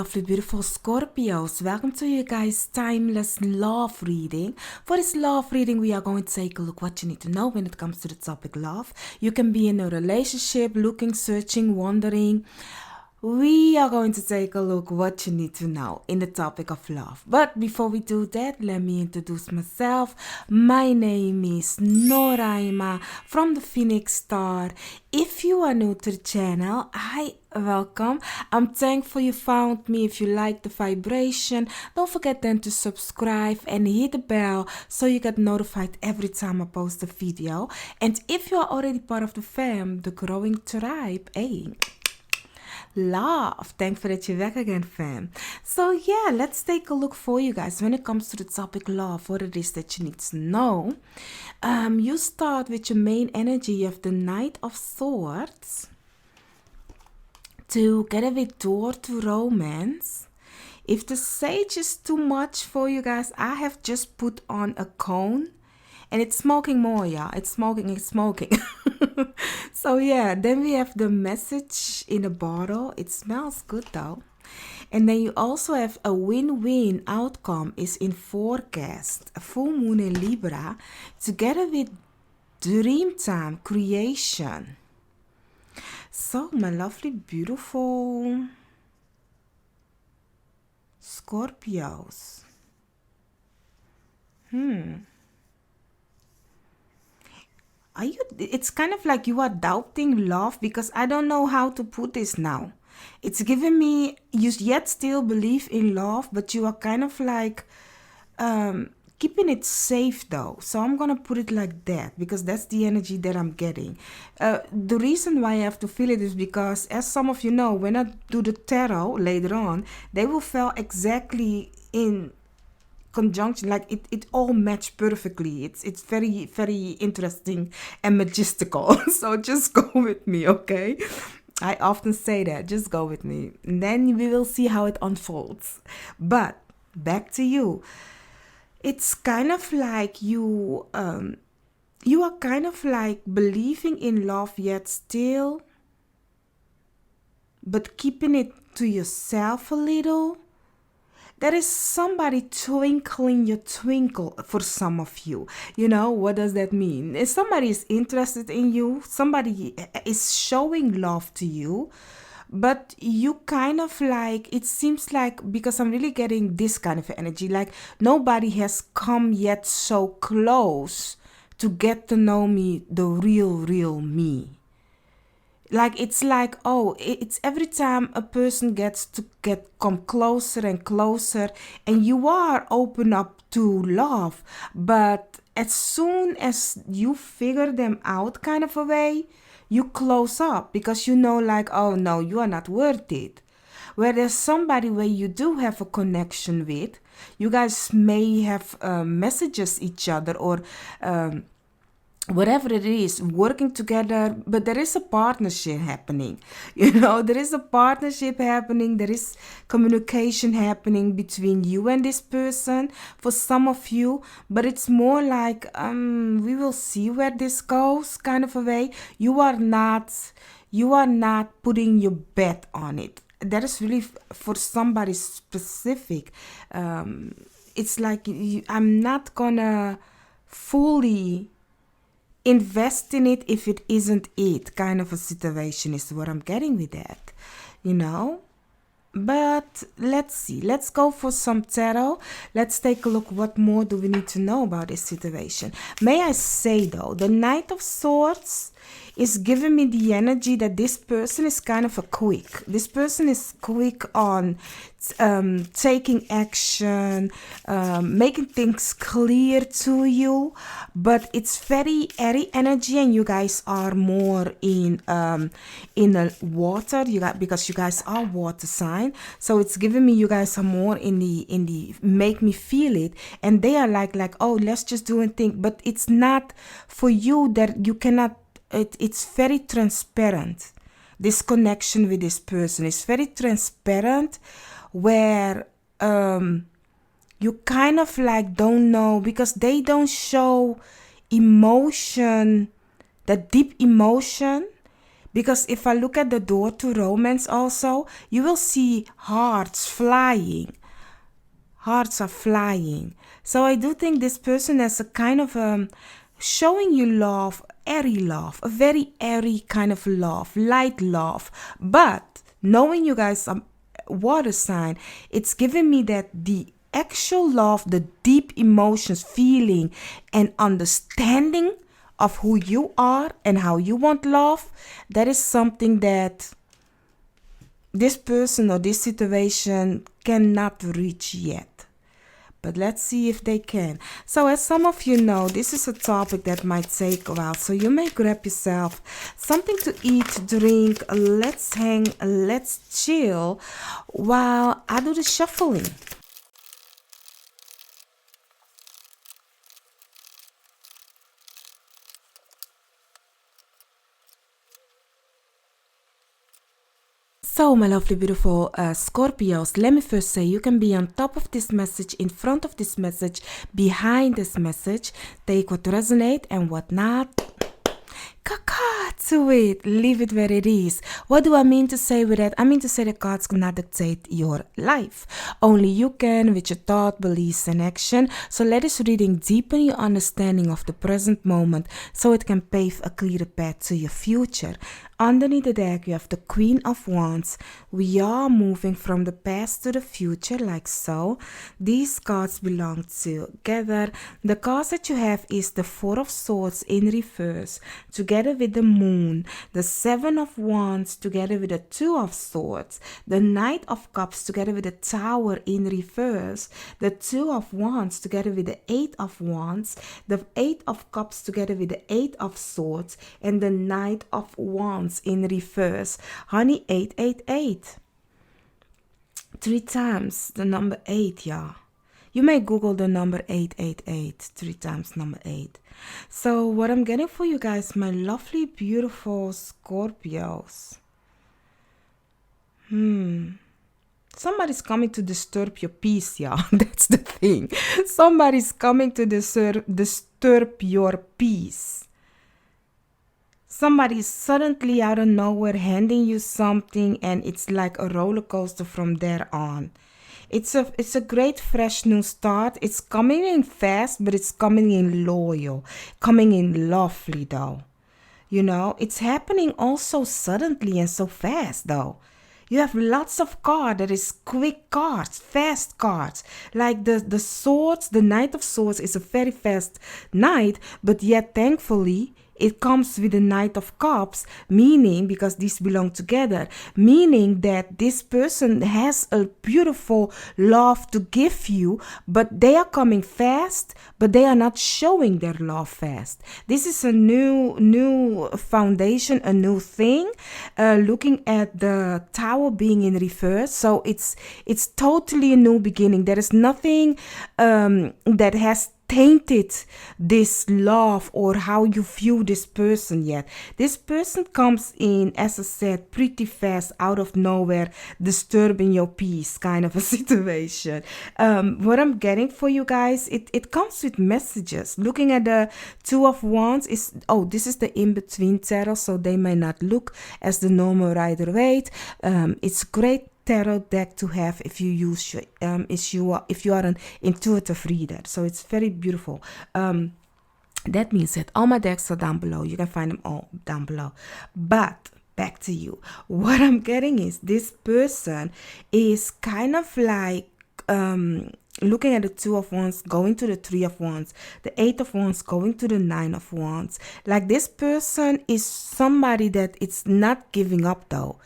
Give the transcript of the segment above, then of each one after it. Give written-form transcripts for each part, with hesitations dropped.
lovely, beautiful Scorpios. Welcome to you guys' timeless love reading. For this love reading, we are going to take a look what you need to know when it comes to the topic love. You can be in a relationship, looking, searching, wondering. We are going to take a look what you need to know in the topic of love. But before we do that, let me introduce myself. My name is Noraima from the Phoenix Star. If you are new to the channel, hi, welcome. I'm thankful you found me. If you like the vibration, don't forget then to subscribe and hit the bell so you get notified every time I post a video. And if you are already part of the fam, the growing tribe, hey, love. Thankful that you're back again, fam. So yeah, let's take a look for you guys when it comes to the topic love, what it is that you need to know. You start with your main energy. You have the Knight of Swords. Together with Door to Romance. If the Sage is too much for you guys, I have just put on a cone. And it's smoking more, yeah. It's smoking. So yeah, then we have the Message in a bottle. It smells good though. And then you also have a win-win outcome is in forecast. A full moon in Libra together with Dreamtime creation. So my lovely, beautiful Scorpios. It's kind of like you are doubting love, because I don't know how to put this now. It's giving me, you yet still believe in love, but you are kind of like keeping it safe though. So I'm going to put it like that, because that's the energy that I'm getting. The reason why I have to feel it is because, as some of you know, when I do the tarot later on, they will fall exactly in conjunction, like it all matched perfectly. It's very, very interesting and majestical. So just go with me, okay? I often say that, just go with me, and then we will see how it unfolds. But back to you. It's kind of like you are kind of like believing in love, yet still but keeping it to yourself a little. There is somebody twinkling your twinkle for some of you. You know, what does that mean? If somebody is interested in you, somebody is showing love to you, but you kind of like, it seems like, because I'm really getting this kind of energy, like nobody has come yet so close to get to know me, the real me. Like it's like, oh, it's every time a person gets to come closer and closer, and you are open up to love, but as soon as you figure them out kind of a way, you close up, because you know, like, oh no, you are not worth it. Where there's somebody where you do have a connection with, you guys may have messages each other, or whatever it is, working together, but there is a partnership happening. You know, there is a partnership happening, there is communication happening between you and this person for some of you, but it's more like we will see where this goes kind of a way. You are not putting your bet on it. That is really for somebody specific. It's like I'm not gonna fully invest in it if it isn't it, kind of a situation is what I'm getting with that, you know. But let's see, let's go for some tarot. Let's take a look, what more do we need to know about this situation. May I say though, the Knight of Swords is giving me the energy that this person is kind of this person is quick on taking action, making things clear to you, but it's very airy energy, and you guys are more in a water, because you guys are water sign, so it's giving me you guys are more in the make me feel it, and they are like, oh, let's just do a thing, but it's not for you, that you cannot. It's very transparent. This connection with this person is very transparent, where you kind of like don't know, because they don't show emotion, that deep emotion, Because if I look at the door to romance also, you will see hearts flying. Hearts are flying. So I do think this person has a kind of showing you love, airy love, a very airy kind of love, light love. But knowing you guys are water sign, it's giving me that the actual love, the deep emotions, feeling, and understanding of who you are and how you want love, that is something that this person or this situation cannot reach yet. But let's see if they can. So as some of you know, this is a topic that might take a while. So you may grab yourself something to eat, drink, let's hang, let's chill while I do the shuffling. So, my lovely, beautiful Scorpios, let me first say you can be on top of this message, in front of this message, behind this message. Take what resonate and what not. Caca to it. Leave it where it is. What do I mean to say with that? I mean to say that cards cannot dictate your life. Only you can with your thought, beliefs, and action. So let this reading deepen your understanding of the present moment so it can pave a clearer path to your future. Underneath the deck, you have the Queen of Wands. We are moving from the past to the future, like so. These cards belong together. The cards that you have is the Four of Swords in reverse, together with the Moon. The Seven of Wands, together with the Two of Swords. The Knight of Cups, together with the Tower in reverse. The Two of Wands, together with the Eight of Wands. The Eight of Cups, together with the Eight of Swords. And the Knight of Wands in reverse. Honey, 888. 3 times the number 8, yeah. You may Google the number 888, 3 times number 8. So what I'm getting for you guys, my lovely, beautiful Scorpios. Somebody's coming to disturb your peace, yeah. That's the thing. Somebody's coming to disturb your peace. Somebody's suddenly out of nowhere handing you something, and it's like a roller coaster from there on. It's a great fresh new start. It's coming in fast, but it's coming in loyal, coming in lovely though. You know, it's happening all so suddenly and so fast though. You have lots of cards that is quick cards, fast cards. Like the swords, the Knight of Swords is a very fast knight, but yet thankfully it comes with the Knight of Cups, meaning, because these belong together, meaning that this person has a beautiful love to give you, but they are coming fast, but they are not showing their love fast. This is a new foundation, a new thing. Looking at the Tower being in reverse, so it's totally a new beginning. There is nothing that has tainted this love or how you view this person yet. This person comes in, as I said, pretty fast, out of nowhere, disturbing your peace kind of a situation. What I'm getting for you guys, it comes with messages. Looking at the Two of Wands is, this is the in-between tarot, so they may not look as the normal Rider-Waite. It's great tarot deck to have if you use if you are an intuitive reader. So it's very beautiful. That means that all my decks are down below. You can find them all down below. But back to you. What I'm getting is this person is kind of like looking at the Two of Wands, going to the Three of Wands, the Eight of Wands, going to the Nine of Wands. Like this person is somebody that it's not giving up though.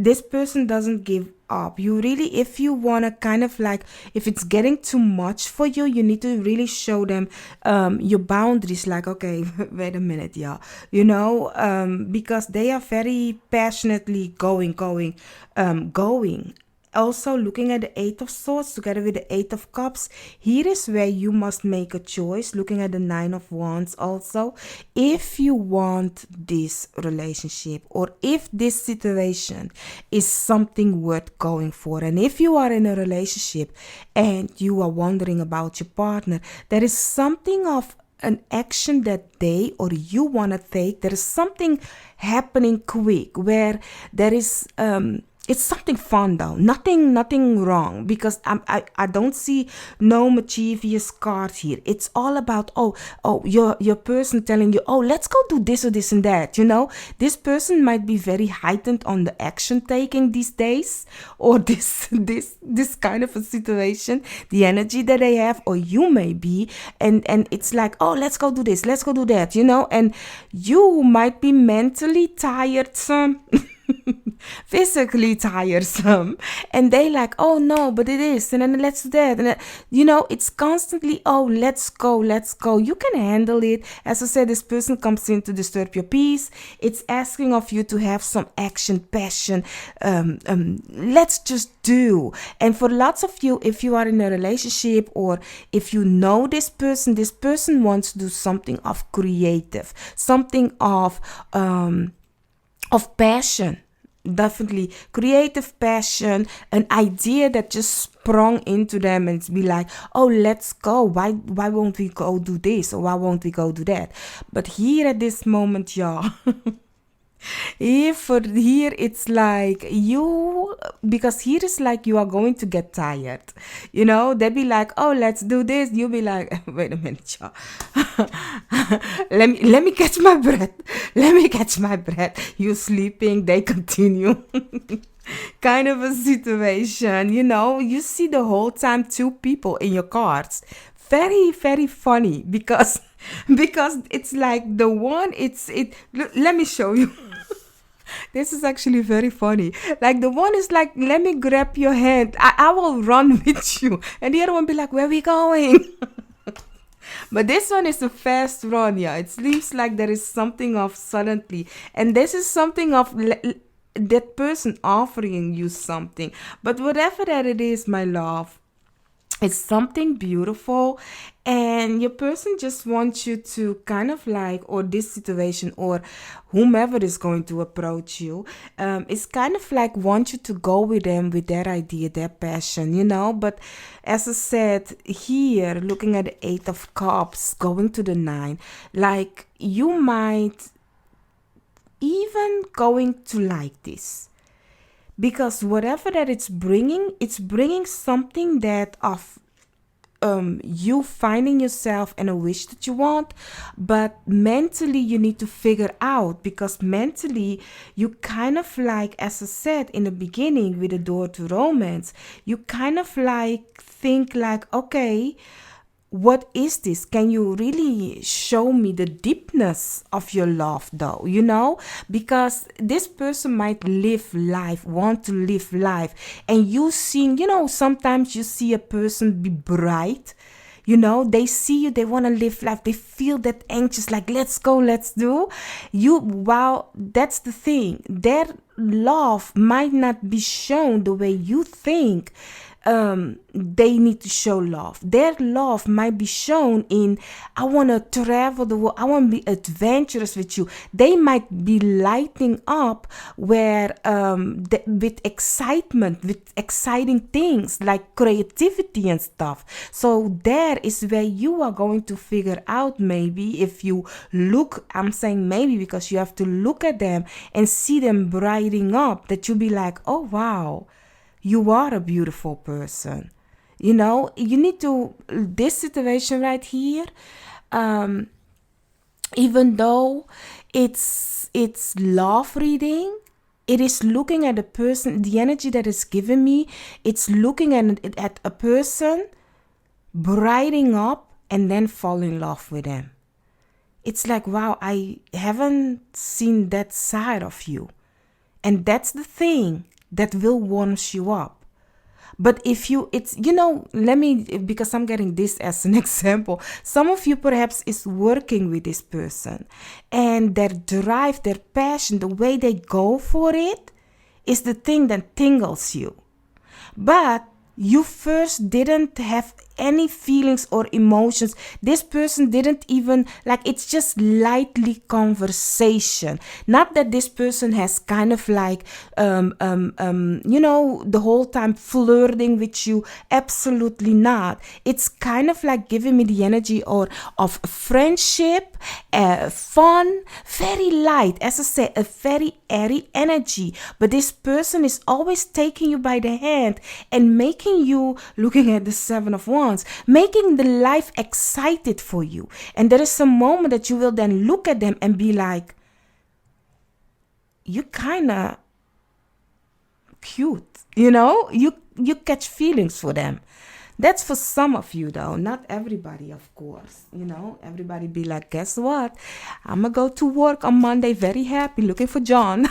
This person doesn't give up. You really, if you want to kind of like, if it's getting too much for you, you need to really show them your boundaries. Like, okay, wait a minute, yeah. You know, because they are very passionately going. Also, looking at the Eight of Swords together with the Eight of Cups, here is where you must make a choice. Looking at the Nine of Wands also, if you want this relationship or if this situation is something worth going for. And if you are in a relationship and you are wondering about your partner, there is something of an action that they or you want to take, there is something happening quick where there is it's something fun though, nothing wrong, because I don't see no mischievous card here. It's all about your person telling you, oh, let's go do this or this and that. This person might be very heightened on the action taking these days, or this kind of a situation, the energy that they have, or you may be, and it's like, oh, let's go do this, let's go do that, and you might be mentally tiresome, physically tiresome, and they like, oh no, but it is, and then let's do that, and it's constantly, oh, let's go. You can handle it. As I said, this person comes in to disturb your peace. It's asking of you to have some action, passion. Let's just do. And for lots of you, if you are in a relationship, or if you know this person wants to do something of creative, something of passion. Definitely creative passion, an idea that just sprung into them, and be like, oh, let's go. Why won't we go do this, or why won't we go do that? But here at this moment, y'all, here it's like because here is like you are going to get tired. They be like, oh, let's do this. You'll be like, wait a minute, y'all. let me catch my breath. You sleeping, they continue. Kind of a situation. You see the whole time two people in your cards. Very, very funny, because it's like the one, let me show you. This is actually very funny. Like, the one is like, let me grab your hand, I will run with you, and the other one be like, where we going? But this one is a fast run. Yeah, it seems like there is something of suddenly, and this is something of that person offering you something. But whatever that it is, my love, it's something beautiful, and your person just wants you to kind of like, or this situation, or whomever is going to approach you, it's kind of like want you to go with them, with their idea, their passion, But as I said, here, looking at the 8 of Cups, going to the 9, like, you might even going to like this. Because whatever that it's bringing something that of you finding yourself and a wish that you want, but mentally you need to figure out, because mentally you kind of like, as I said in the beginning with the door to romance, you kind of like think like, okay, what is this? Can you really show me the deepness of your love though? Because this person might want to live life, and you seeing, sometimes you see a person be bright, they see you, they want to live life, they feel that anxious, like, let's go, let's do. Wow, that's the thing. Their love might not be shown the way you think they need to show love. Their love might be shown in, I want to travel the world, I want to be adventurous with you. They might be lighting up where with excitement, with exciting things like creativity and stuff. So there is where you are going to figure out, maybe if you look, I'm saying maybe because you have to look at them and see them brightening up, that you'll be like, oh wow, you are a beautiful person. You need to, this situation right here, even though it's love reading, it is looking at a person, the energy that is given me, it's looking at a person brightening up and then fall in love with them. It's like, wow, I haven't seen that side of you. And that's the thing that will warm you up. But if you, because I'm getting this as an example. Some of you perhaps is working with this person, and their drive, their passion, the way they go for it is the thing that tingles you. But you first didn't have any feelings or emotions. This person didn't even like, it's just lightly conversation. Not that this person has kind of like the whole time flirting with you. Absolutely not. It's kind of like giving me the energy or of friendship, fun, very light, as I said, a very airy energy. But this person is always taking you by the hand and making you, looking at the Seven of Wands, making the life excited for you. And there is a moment that you will then look at them and be like, you kind of cute, you catch feelings for them. That's for some of you though, not everybody, of course. Everybody be like, guess what, I'm gonna go to work on Monday very happy looking for John.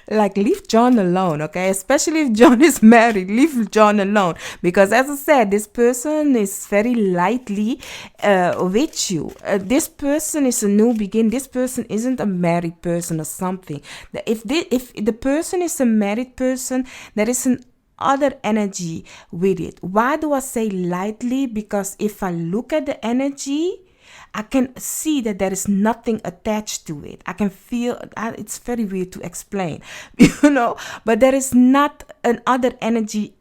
Like, leave John alone, okay? Especially if John is married, leave John alone. Because as I said, this person is very lightly with you. This person is a new beginning. This person isn't a married person or something. If the person is a married person, there is an other energy with it. Why do I say lightly? Because if I look at the energy, I can see that there is nothing attached to it. I can feel, it's very weird to explain, but there is not another energy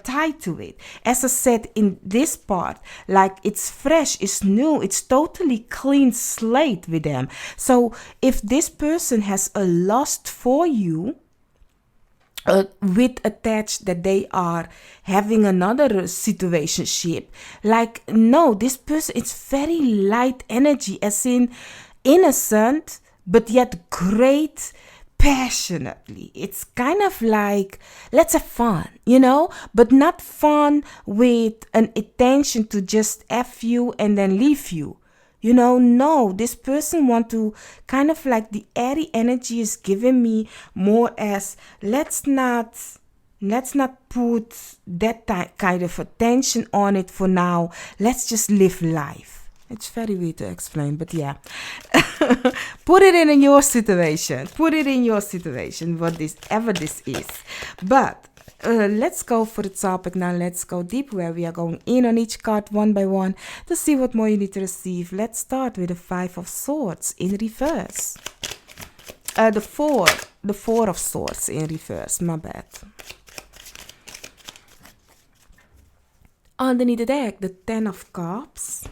tied to it. As I said in this part, like, it's fresh, it's new, it's totally clean slate with them. So if this person has a lust for you, with attached that they are having another situationship, like, no, this person, it's very light energy, as in innocent but yet great, passionately. It's kind of like, let's have fun, but not fun with an intention to just F you and then leave you. No, this person want to kind of like, the airy energy is giving me more as, let's not put that kind of attention on it for now. Let's just live life. It's very weird to explain, but yeah. Put it in your situation. Whatever this is. But let's go for the topic now. Let's go deep, where we are going in on each card one by one to see what more you need to receive. Let's start with the Five of Swords in reverse. The Four of Swords in reverse. My bad. Underneath the deck, the Ten of Cups.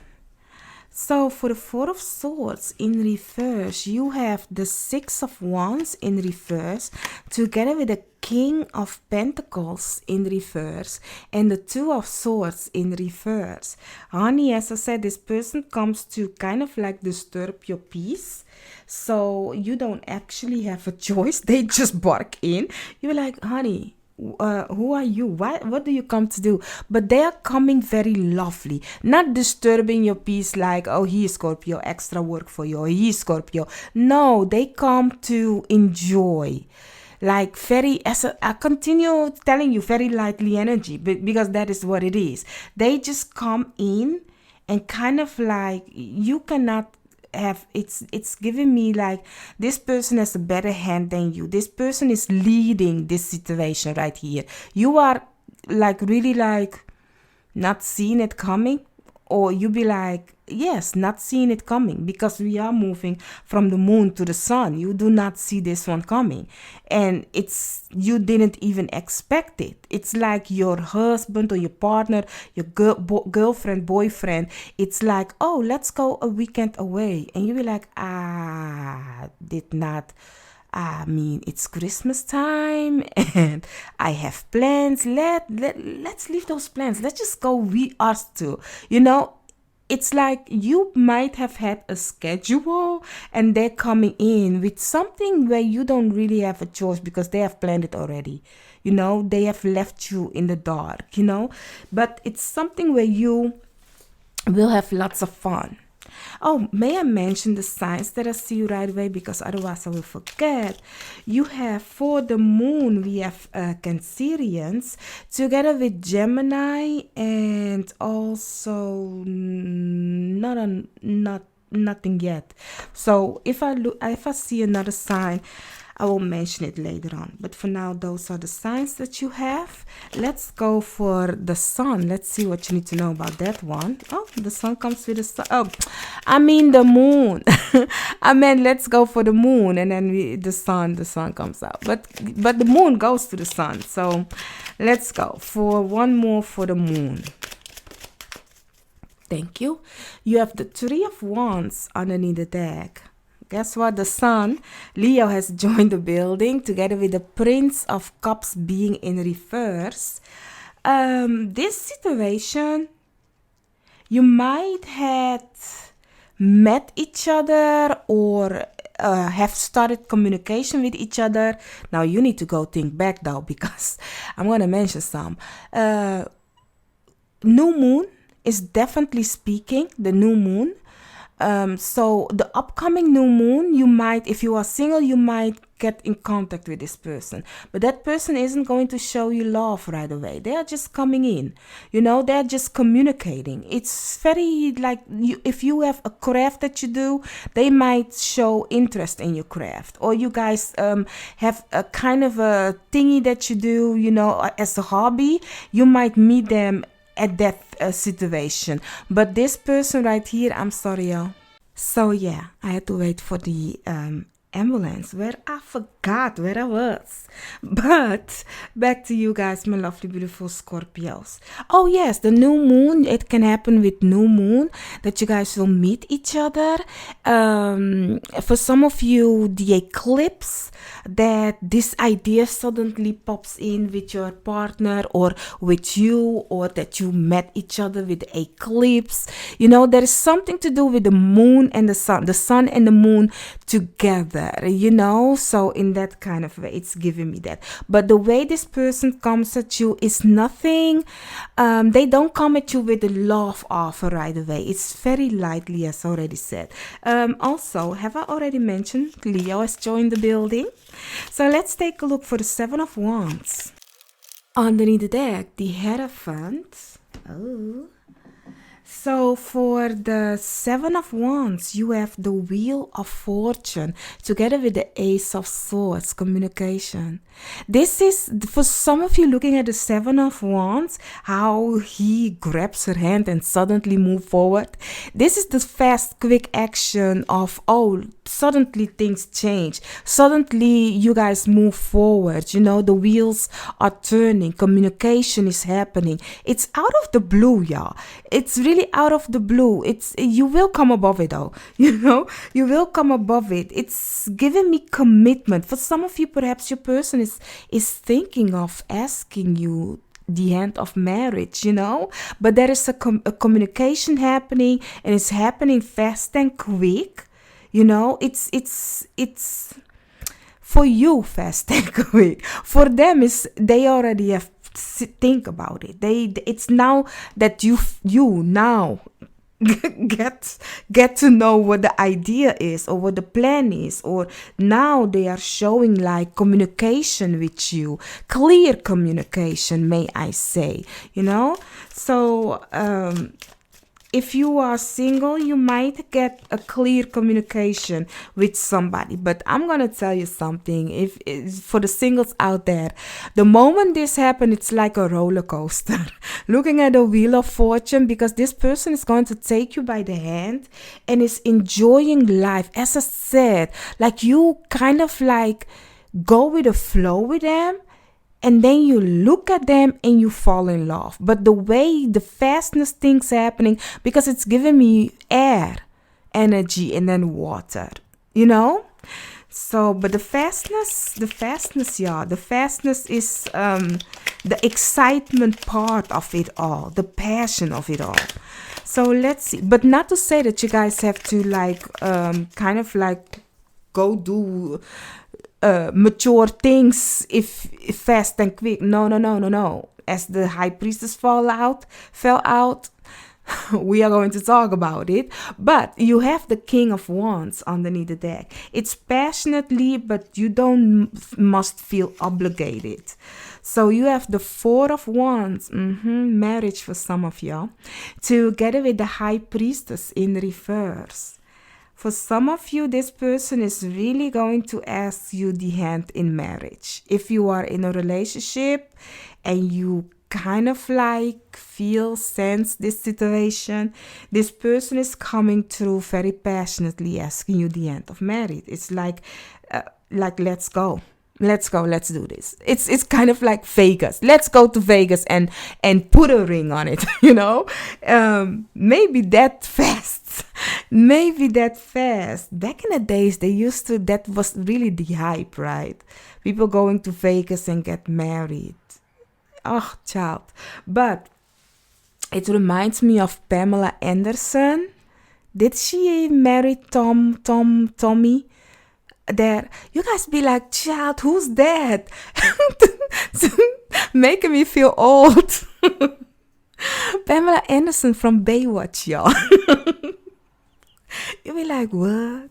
So for the Four of Swords in reverse, you have the Six of Wands in reverse, together with the King of Pentacles in reverse, and the Two of Swords in reverse. Honey, as I said, this person comes to kind of like disturb your peace. So you don't actually have a choice. They just bark in. You're like, honey, who are you? What do you come to do? But they are coming very lovely, not disturbing your peace like, oh, he is Scorpio, extra work for you, or he is Scorpio. No, they come to enjoy, like, very, I continue telling you, very lightly energy, because that is what it is. They just come in and kind of like, you cannot have, it's giving me like, this person has a better hand than you. This person is leading this situation right here. You are like, really like, not seeing it coming, or you be like, yes, not seeing it coming, because we are moving from the moon to the sun. You do not see this one coming, and you didn't even expect it. It's like your husband or your partner, your girlfriend, boyfriend, it's like, oh, let's go a weekend away, and you be like, it's Christmas time and I have plans. Let's leave those plans. Let's just go, we us two. It's like you might have had a schedule and they're coming in with something where you don't really have a choice, because they have planned it already. They have left you in the dark, but it's something where you will have lots of fun. Oh, may I mention the signs that I see right away, because otherwise I will forget. You have, for the moon, we have Cancerians together with Gemini, and also nothing yet. So if I see another sign, I will mention it later on. But for now, those are the signs that you have. Let's go for the sun. Let's see what you need to know about that one. Oh, the sun comes with the sun. Oh, I mean the moon. I mean, let's go for the moon, and then the sun comes out. But the moon goes to the sun. So let's go for one more for the moon. Thank you. You have the Three of Wands underneath the deck. Guess what? The sun, Leo, has joined the building together with the Prince of Cups being in reverse. This situation, you might have met each other or have started communication with each other. Now you need to go think back though, because I'm going to mention some. New moon is definitely speaking, the new moon. So the upcoming new moon, you might, if you are single, you might get in contact with this person. But that person isn't going to show you love right away. They are just coming in. They're just communicating. It's very like, if you have a craft that you do, they might show interest in your craft. Or you guys have a kind of a thingy that you do, as a hobby. You might meet them at that situation. But this person right here, I'm sorry, y'all. So yeah, I had to wait for the ambulance where I forgot where I was. But back to you guys, my lovely, beautiful Scorpios. Oh yes, the new moon, it can happen with new moon that you guys will meet each other. For some of you, the eclipse, that this idea suddenly pops in with your partner or with you, or that you met each other with the eclipse. There is something to do with the moon and the sun and the moon together, so in that kind of way, it's giving me that. But the way this person comes at you is nothing, they don't come at you with a love offer right away. It's very lightly, as already said. Also, have I already mentioned Leo has joined the building? So let's take a look for the Seven of Wands. Underneath the deck, the Hierophant. Oh. So for the Seven of Wands, you have the Wheel of Fortune together with the Ace of Swords, communication. This is, for some of you looking at the Seven of Wands, how he grabs her hand and suddenly move forward. This is the fast, quick action of, suddenly things change. Suddenly you guys move forward. The wheels are turning. Communication is happening. It's out of the blue, y'all. It's really out of the blue. You will come above it though. You will come above it. It's giving me commitment. For some of you, perhaps your person is thinking of asking you the hand of marriage, but there is a communication happening, and it's happening fast and quick. It's for you, fast and quick. For them, they already have think about it. It's now that you now get to know what the idea is or what the plan is, or now they are showing like communication with you, clear communication, may I say. So if you are single, you might get a clear communication with somebody. But I'm going to tell you something. If for the singles out there, the moment this happens, it's like a roller coaster. Looking at the Wheel of Fortune, because this person is going to take you by the hand and is enjoying life. As I said, like you kind of like go with the flow with them. And then you look at them and you fall in love. But the way the fastness things happening, because it's giving me air, energy, and then water, So, but the fastness, yeah, the fastness is the excitement part of it all, the passion of it all. So let's see. But not to say that you guys have to like kind of like go do mature things if fast and quick. No. As the High Priestess fell out, we are going to talk about it. But you have the King of Wands underneath the deck. It's passionately, but you must feel obligated. So you have the Four of Wands, marriage for some of y'all, together with the High Priestess in reverse. For some of you, this person is really going to ask you the hand in marriage. If you are in a relationship and you kind of like sense this situation, this person is coming through very passionately asking you the hand of marriage. It's like let's go. Let's go, let's do this. It's kind of like Vegas. Let's go to Vegas and put a ring on it, maybe that fast. Maybe that fast. Back in the days, that was really the hype, right? People going to Vegas and get married. Oh, child. But it reminds me of Pamela Anderson. Did she marry Tommy? There, you guys be like, child, who's that? Making me feel old. Pamela Anderson from Baywatch, y'all. You be like, what?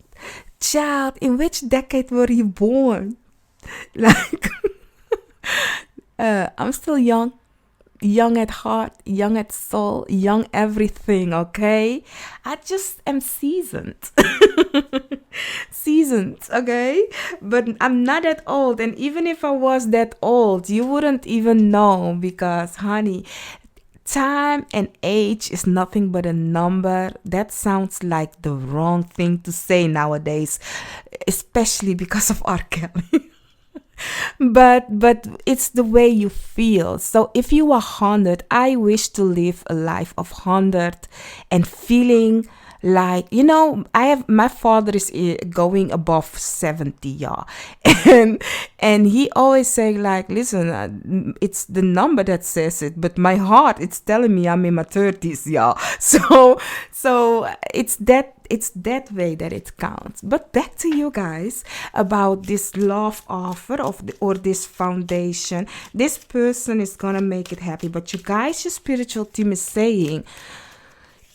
Child, in which decade were you born? Like, I'm still young at heart, young at soul, young everything, okay? I just am seasoned. Seasoned, okay? But I'm not that old, and even if I was that old, you wouldn't even know, because, honey, time and age is nothing but a number. That sounds like the wrong thing to say nowadays, especially because of R. Kelly. but it's the way you feel. So if you are 100, I wish to live a life of 100 and feeling like, my father is going above 70, y'all. And he always say, like, listen, it's the number that says it, but my heart, it's telling me I'm in my 30s, y'all. So it's that way that it counts. But back to you guys about this love offer or this foundation. This person is gonna make it happy, but you guys, your spiritual team is saying,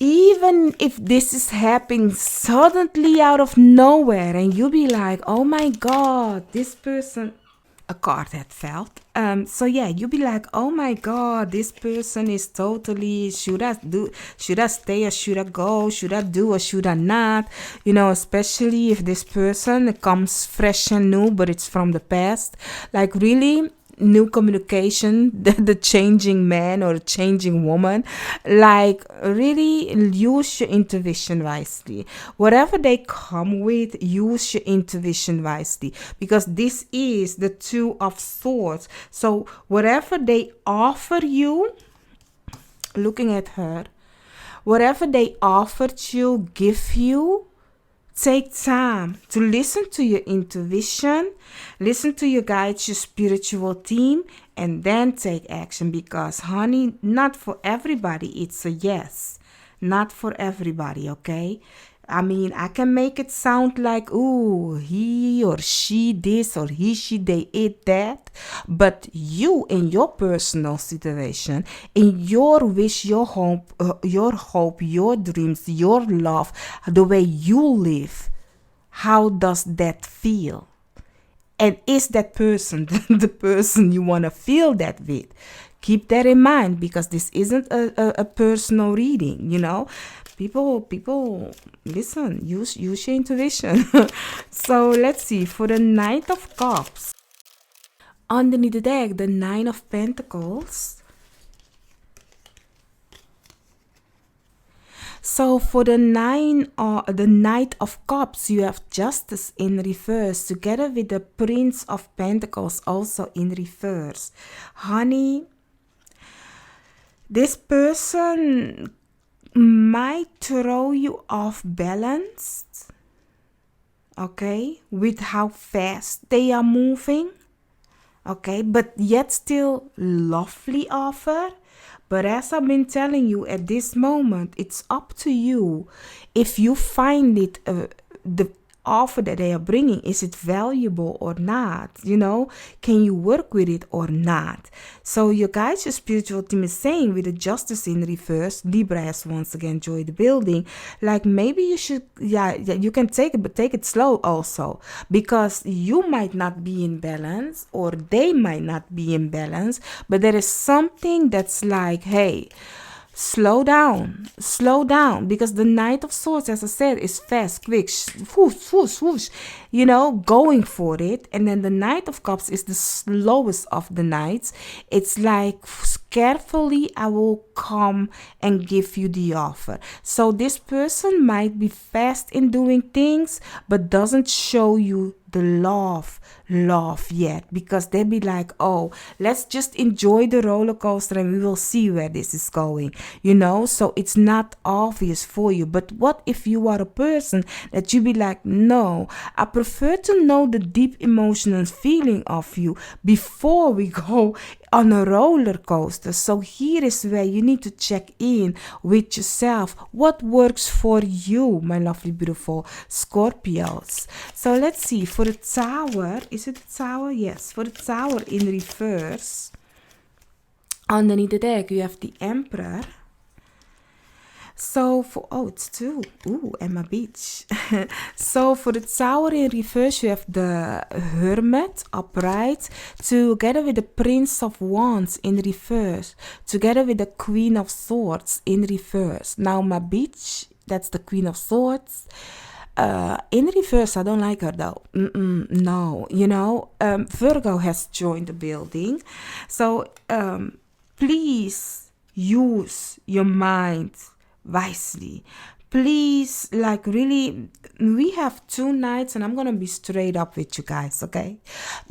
even if this is happening suddenly out of nowhere and you be like, oh my God, this person, a card had fell. So yeah, you be like, oh my God, this person is totally, should I stay or should I go? Should I do or should I not? Especially if this person comes fresh and new, but it's from the past. Like, really, new communication, the changing man or changing woman. Like, really use your intuition wisely. Whatever they come with, use your intuition wisely, because this is the Two of Swords. So whatever they offer you, looking at her, whatever they offered you, give you, take time to listen to your intuition, listen to your guides, your spiritual team, and then take action. Because, honey, not for everybody it's a yes. Not for everybody, okay? I mean, I can make it sound like, ooh, he or she this or she, they ate that. But you, in your personal situation, in your wish, your hope, your dreams, your love, the way you live, how does that feel? And is that person the person you want to feel that with? Keep that in mind, because this isn't a personal reading, People, listen, use your intuition. So let's see, for the Knight of Cups. Underneath the deck, the Nine of Pentacles. So for the Knight of Cups, you have Justice in reverse, together with the Prince of Pentacles also in reverse. Honey, this person might throw you off balance, okay, with how fast they are moving, okay, but yet still lovely offer. But as I've been telling you, at this moment, it's up to you. If you find it, the offer that they are bringing, is it valuable or not? Can you work with it or not? So your guys, your spiritual team is saying, with the Justice in reverse, Libra has once again joined the building. Like, maybe you should, you can take it, but take it slow also, because you might not be in balance, or they might not be in balance, but there is something that's like, hey, slow down, because the Knight of Swords, as I said, is fast, quick, whoosh, whoosh, whoosh, going for it. And then the Knight of Cups is the slowest of the knights. It's like, carefully I will come and give you the offer. So this person might be fast in doing things, but doesn't show you the love yet, because they be like, oh, let's just enjoy the roller coaster and we will see where this is going, so it's not obvious for you. But what if you are a person that you be like, no, I prefer to know the deep emotion and feeling of you before we go on a roller coaster. So here is where you need to check in with yourself. What works for you, my lovely, beautiful Scorpios? So let's see, for the Tower, is it the Tower? Yes, for the Tower in reverse, underneath the deck, you have the Emperor. So it's two. Ooh, and my beach. So for the Tower in reverse, you have the Hermit upright, together with the Prince of Wands in reverse, together with the Queen of Swords in reverse. Now my beach, that's the Queen of Swords. In reverse, I don't like her though. No, Virgo has joined the building. So please use your mind wisely. Please, like, really, we have two nights, and I'm gonna be straight up with you guys, okay?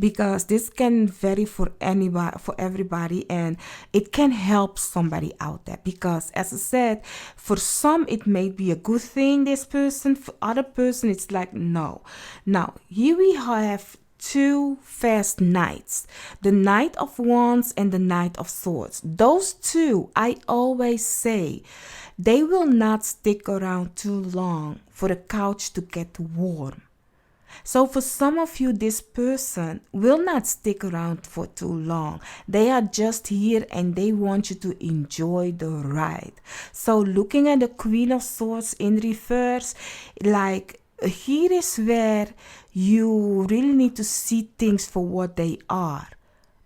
Because this can vary for anybody, for everybody, and it can help somebody out there. Because as I said, for some it may be a good thing, this person. For other person, it's like, no. Now here we have two fast knights, the Knight of Wands and the Knight of Swords. Those two, I always say, they will not stick around too long for the couch to get warm. So for some of you, this person will not stick around for too long. They are just here and they want you to enjoy the ride. So looking at the Queen of Swords in reverse, like, here is where you really need to see things for what they are.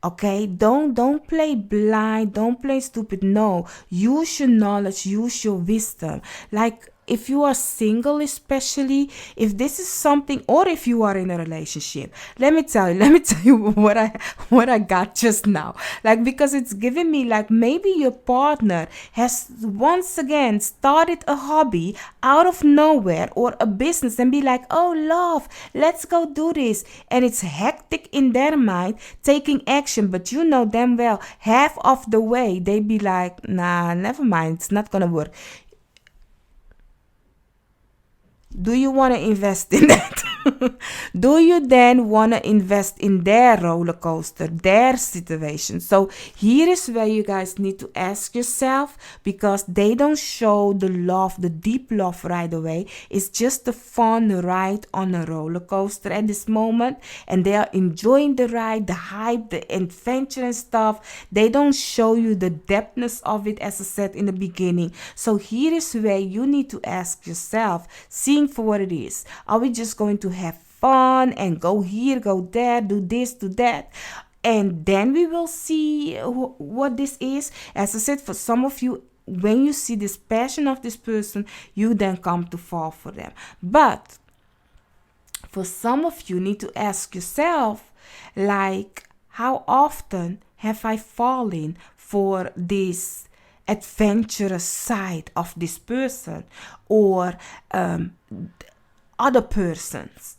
Okay, don't play blind, don't play stupid. No, use your knowledge, use your wisdom. Like, if you are single, especially if this is something, or if you are in a relationship, let me tell you what I got just now. Like, because it's giving me like, maybe your partner has once again started a hobby out of nowhere, or a business, and be like, oh love, let's go do this, and it's hectic in their mind taking action, but you know damn well half of the way they be like, nah, never mind, it's not gonna work. Do you want to invest in that? Do you then want to invest in their roller coaster, their situation? So here is where you guys need to ask yourself, because they don't show the love, the deep love right away. It's just a fun ride on a roller coaster at this moment, and they are enjoying the ride, the hype, the adventure and stuff. They don't show you the depthness of it, as I said in the beginning. So here is where you need to ask yourself, seeing for what it is. Are we just going to have fun and go here, go there, do this, do that, and then we will see what this is? As I said, for some of you, when you see this passion of this person, you then come to fall for them. But for some of you, need to ask yourself, like, how often have I fallen for this adventurous side of this person, or other persons?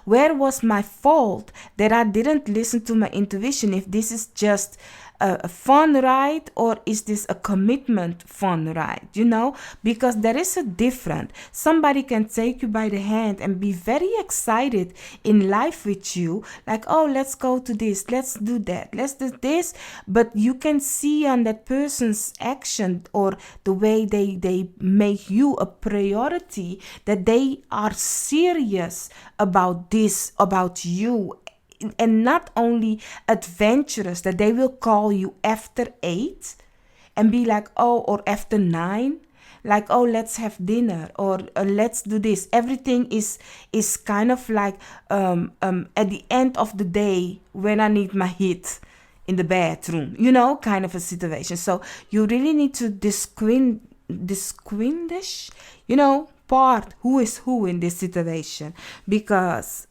Where was my fault that I didn't listen to my intuition? If this is just a fun ride, or is this a commitment fun ride? Because there is a difference. Somebody can take you by the hand and be very excited in life with you, like, oh, let's go to this, let's do that, let's do this, but you can see on that person's action, or the way they make you a priority, that they are serious about this, about you. And not only adventurous, that they will call you after 8 and be like, oh, or after 9, like, oh, let's have dinner, or let's do this. Everything is kind of like at the end of the day, when I need my hit, in the bathroom, kind of a situation. So you really need to distinguish, part who is who in this situation, because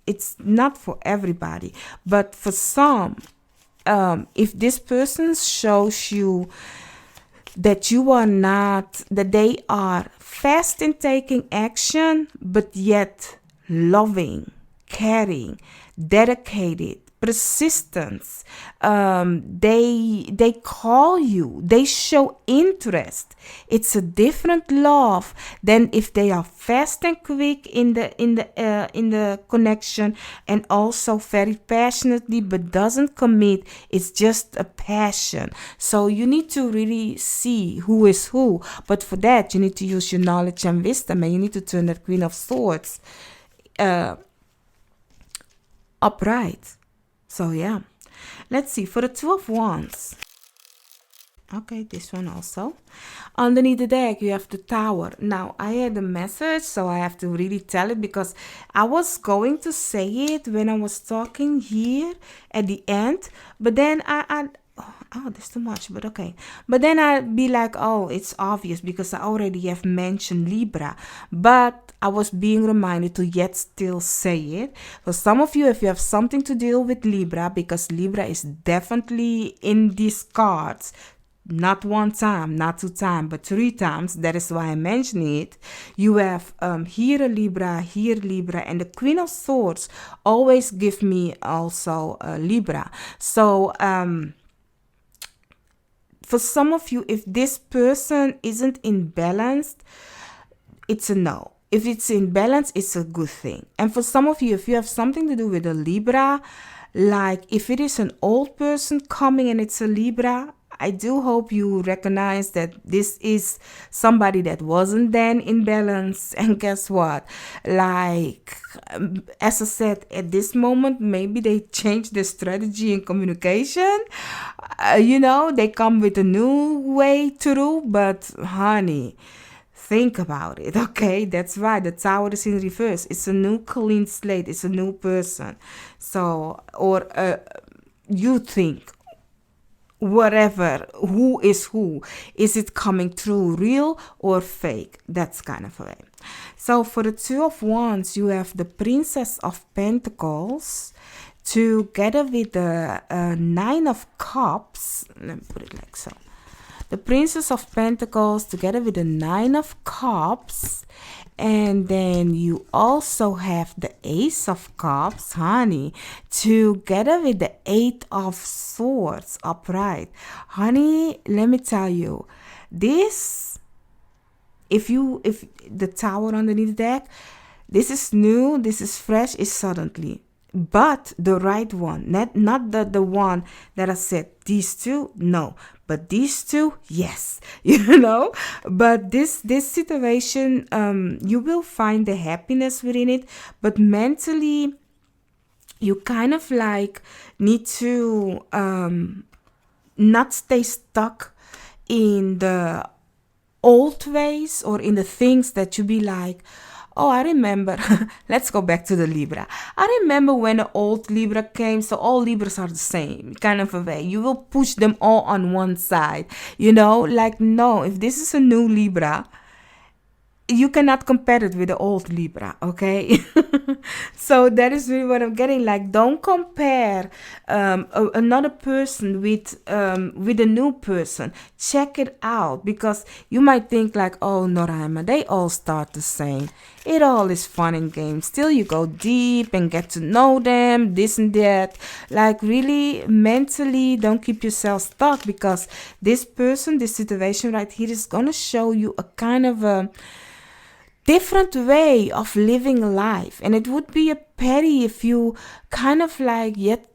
it's not for everybody, but for some, if this person shows you that you are not, that they are fast in taking action, but yet loving, caring, dedicated, persistence. They call you. They show interest. It's a different love than if they are fast and quick in the connection, and also very passionately but doesn't commit. It's just a passion. So you need to really see who is who. But for that, you need to use your knowledge and wisdom, and you need to turn that Queen of Swords upright. So yeah, let's see for the Two of Wands. Okay, this one also. Underneath the deck, you have the Tower. Now, I had a message, so I have to really tell it, because I was going to say it when I was talking here at the end, but then oh, there's too much, but okay. But then I'd be like, oh, it's obvious because I already have mentioned Libra. But I was being reminded to yet still say it. For some of you, if you have something to deal with Libra, because Libra is definitely in these cards, not one time, not two times, but three times. That is why I mention it. You have here a Libra, here Libra, and the Queen of Swords always give me also Libra. So, for some of you, if this person isn't in balance, it's a no. If it's in balance, it's a good thing. And for some of you, if you have something to do with a Libra, like if it is an old person coming and it's a Libra, I do hope you recognize that this is somebody that wasn't then in balance. And guess what? Like, as I said, at this moment, maybe they changed their strategy in communication. They come with a new way to do, but honey, think about it, okay? That's why the Tower is in reverse. It's a new clean slate. It's a new person. So, or you think, whatever, who is who? Is it coming through real or fake? That's kind of a way. So for the Two of Wands, you have the Princess of Pentacles together with the Nine of Cups. Let me put it like so. The Princess of Pentacles together with the Nine of Cups. And then you also have the Ace of Cups, honey, together with the Eight of Swords upright. Honey, let me tell you, this, if the Tower underneath the deck, this is new, this is fresh, it's suddenly. But the right one, not the one that I said, these two, no. But these two, yes, But this situation, you will find the happiness within it. But mentally, you kind of like need to not stay stuck in the old ways or in the things that you be like, oh, I remember. Let's go back to the Libra. I remember when the old Libra came, so all Libras are the same, kind of a way. You will push them all on one side, like, no, if this is a new Libra, you cannot compare it with the old Libra, okay? So that is really what I'm getting. Like, don't compare another person with a new person. Check it out, because you might think like, oh, Noraima, they all start the same. It all is fun and games. Still, you go deep and get to know them, this and that. Like, really, mentally, don't keep yourself stuck, because this person, this situation right here is going to show you a kind of a different way of living life. And it would be a pity if you kind of like yet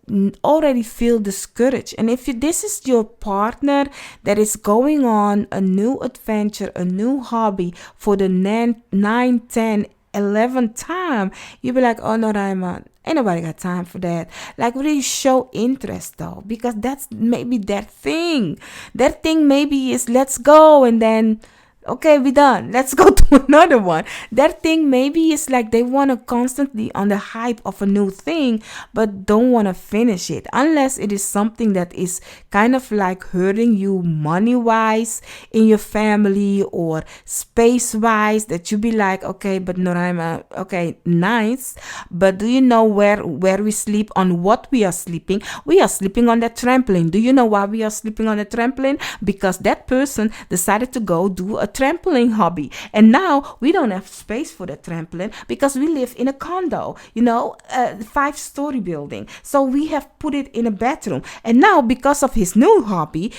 already feel discouraged. And if this is your partner that is going on a new adventure, a new hobby for the 9, 10, 11th time, you'll be like, oh no, Raima, ain't nobody got time for that. Like, really show interest though, because that's maybe that thing maybe is let's go, and then Okay, we done. Let's go to another one. That thing maybe is like they want to constantly on the hype of a new thing, but don't want to finish it unless it is something that is kind of like hurting you money wise in your family or space wise, that you be like, okay, but Noraima, okay, nice, but do you know where we sleep, on what we are sleeping? We are sleeping on that trampoline. Do you know why we are sleeping on a trampoline? Because that person decided to go do a trampoline hobby, and now we don't have space for the trampoline because we live in a condo, a 5-story building, so we have put it in a bedroom. And now because of his new hobby,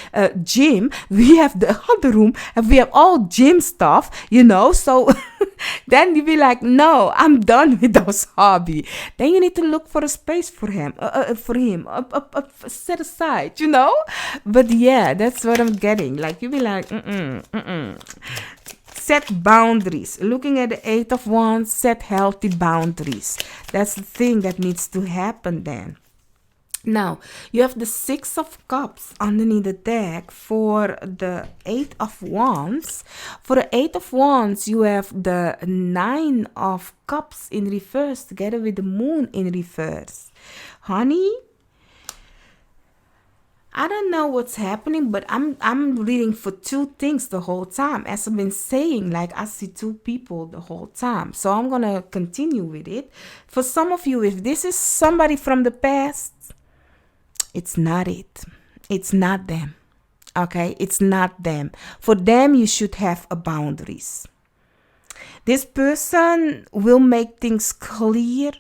gym, we have the other room and we have all gym stuff, so then you be like, no, I'm done with those hobby. Then you need to look for a space for him, set aside, but yeah, that's what I'm getting. Like, you be like, set boundaries. Looking at the 8 of Wands, set healthy boundaries. That's the thing that needs to happen then. Now, you have the 6 of Cups underneath the deck for the 8 of Wands. For the 8 of Wands, you have the 9 of Cups in reverse together with the Moon in reverse. Honey, I don't know what's happening, but I'm reading for 2 things the whole time. As I've been saying, like, I see 2 people the whole time. So I'm going to continue with it. For some of you, if this is somebody from the past, it's not it. It's not them. Okay? It's not them. For them, you should have a boundaries. This person will make things clear,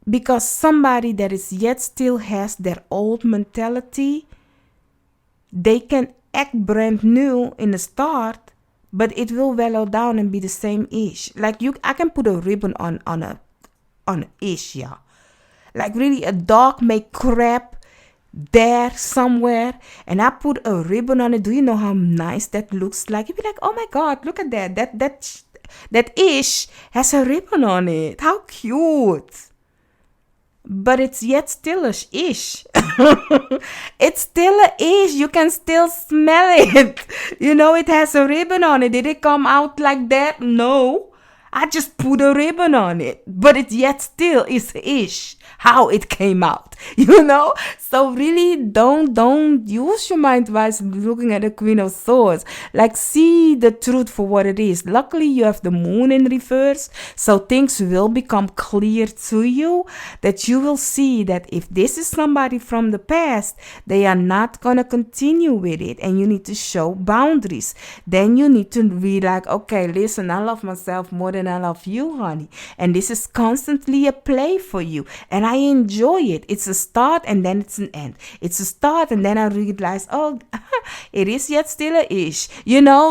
because somebody that is yet still has their old mentality, they can act brand new in the start, but it will wallow down and be the same ish. Like, I can put a ribbon on a ish, yeah. Like, really, a dog make crap there somewhere, and I put a ribbon on it. Do you know how nice that looks like? You'd be like, oh my God, look at that. That ish has a ribbon on it. How cute. But it's yet still a ish. It's still a ish. You can still smell it. It has a ribbon on it. Did it come out like that? No. I just put a ribbon on it. But it yet still is ish. How it came out. So really don't use your mind while looking at the Queen of Swords. Like, see the truth for what it is. Luckily, you have the Moon in reverse, so things will become clear to you, that you will see that if this is somebody from the past, they are not gonna continue with it, and you need to show boundaries. Then you need to be like, okay, listen, I love myself more than I love you, honey, and this is constantly a play for you, and I enjoy it. It's a start and then it's an end. It's a start and then I realize, oh, it is yet still a ish,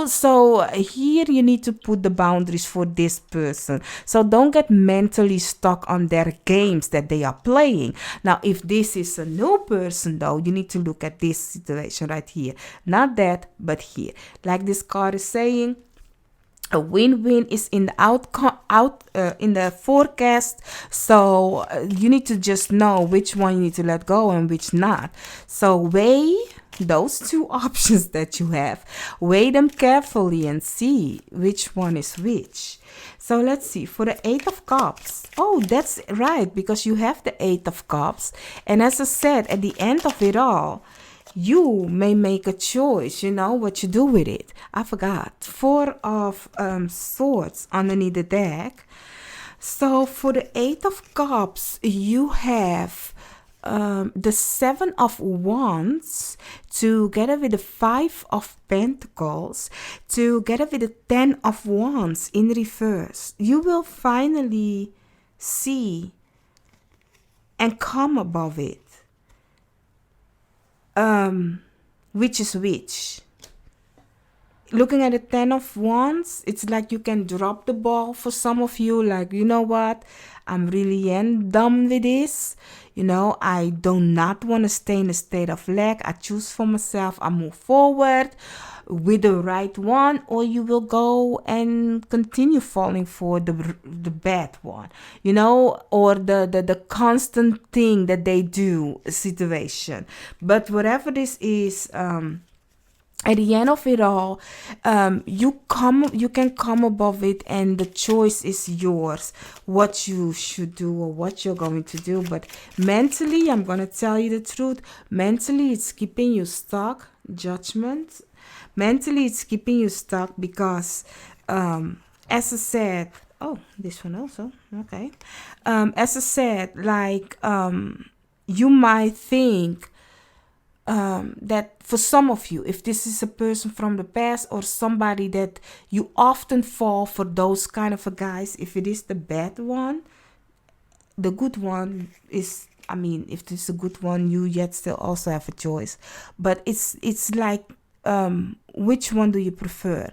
so here you need to put the boundaries for this person. So don't get mentally stuck on their games that they are playing. Now, if this is a new person, though, you need to look at this situation right here. Not that, but here. Like this card is saying, a win-win is in the in the forecast. So you need to just know which one you need to let go and which not. So weigh those 2 options that you have. Weigh them carefully and see which one is which. So let's see, for the 8 of Cups. Oh, that's right, because you have the 8 of Cups. And as I said, at the end of it all, you may make a choice, what you do with it. I forgot. 4 of Swords underneath the deck. So for the 8 of Cups, you have the 7 of Wands together with the 5 of Pentacles together with the 10 of Wands in reverse. You will finally see and come above it. Which is which? Looking at the 10 of Wands, it's like you can drop the ball for some of you. Like, you know what? I'm really done with this. I do not want to stay in a state of lack. I choose for myself. I move forward with the right one, or you will go and continue falling for the bad one, or the constant thing that they do situation. But whatever this is, at the end of it all, you can come above it, and the choice is yours, what you should do or what you're going to do. But mentally, I'm gonna tell you the truth, mentally it's keeping you stuck. Judgment, mentally it's keeping you stuck because, as I said, oh, this one also, okay, as I said, like, you might think, that for some of you, if this is a person from the past or somebody that you often fall for those kind of a guys, if it is the bad one, the good one is, I mean, if this is a good one, you yet still also have a choice. But it's like, which one do you prefer?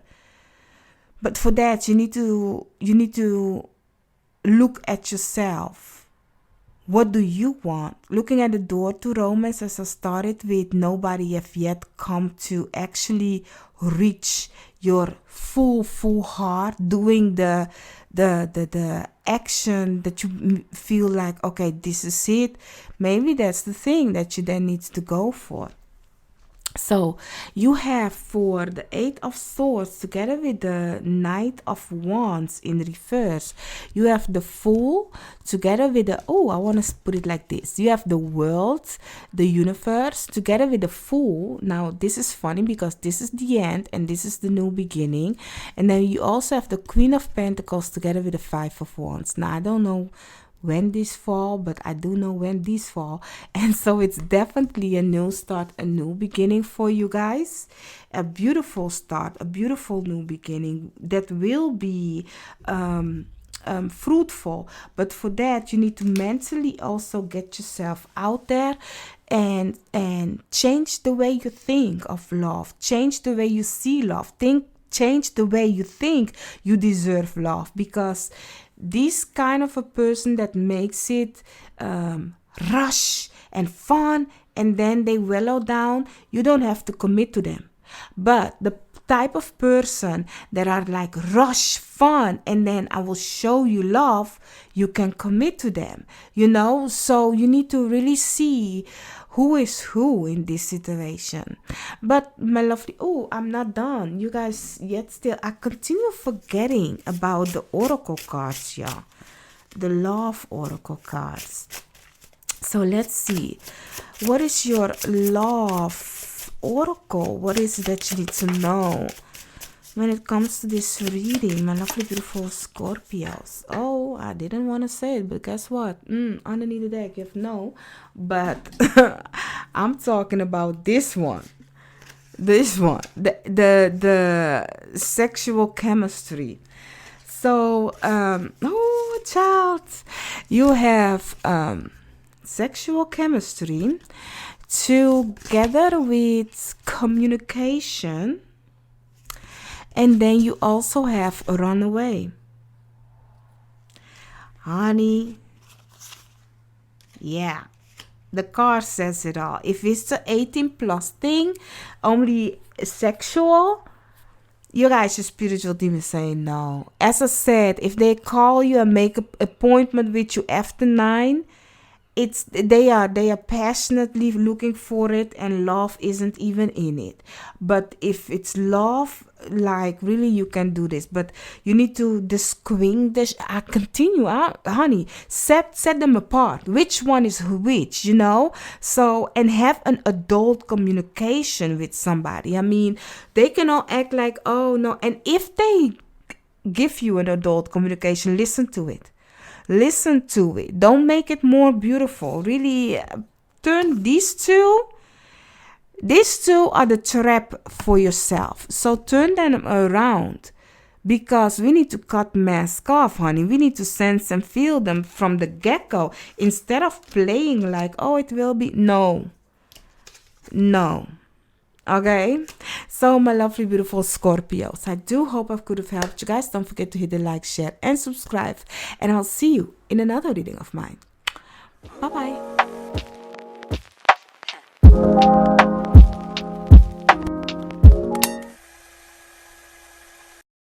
But for that, you need to look at yourself. What do you want? Looking at the door to romance, as I started with, nobody have yet come to actually reach your full heart, doing the action that you feel like, okay, this is it. Maybe that's the thing that you then needs to go for. So you have, for the Eight of Swords together with the Knight of Wands in reverse, you have the Fool together with the, oh, I want to put it like this. You have the World, the Universe together with the Fool. Now this is funny because this is the end and this is the new beginning. And then you also have the Queen of Pentacles together with the Five of Wands. Now I don't know when these fall, but I do know when these fall, and so it's definitely a new start, a new beginning for you guys, a beautiful start, a beautiful new beginning that will be fruitful. But for that, you need to mentally also get yourself out there and change the way you think of love, change the way you see love, change the way you think you deserve love, because this kind of a person that makes it rush and fun and then they wallow down, you don't have to commit to them. But the type of person that are like rush, fun, and then I will show you love, you can commit to them, you know. So you need to really see who is who in this situation. But my lovely, oh, I'm not done, you guys, yet still I continue forgetting about the oracle cards, yeah, the love oracle cards. So let's see, what is your love oracle? What is it that you need to know when it comes to this reading, my lovely beautiful Scorpios? Oh, I didn't want to say it, but guess what? Underneath the deck, if no, but I'm talking about this one, the sexual chemistry. So, oh, child, you have sexual chemistry together with communication, and then you also have a runaway. Honey, yeah, the card says it all. If it's the 18 plus thing, only sexual, you guys, your spiritual demon saying no. As I said, if they call you and make an appointment with you after 9, they are passionately looking for it, and love isn't even in it. But if it's love, like really, you can do this, but you need to distinguish. I continue, honey, set them apart, which one is which, you know. So, and have an adult communication with somebody. I mean, they can all act like, oh no, and if they give you an adult communication, listen to it. Listen to it. Don't make it more beautiful. Really turn these two. These two are the trap for yourself. So turn them around, because we need to cut mask off, honey. We need to sense and feel them from the get-go, instead of playing like, oh, it will be. No. Okay, so my lovely beautiful Scorpios, I do hope I could have helped you guys. Don't forget to hit the like, share and subscribe, and I'll see you in another reading of mine. Bye bye.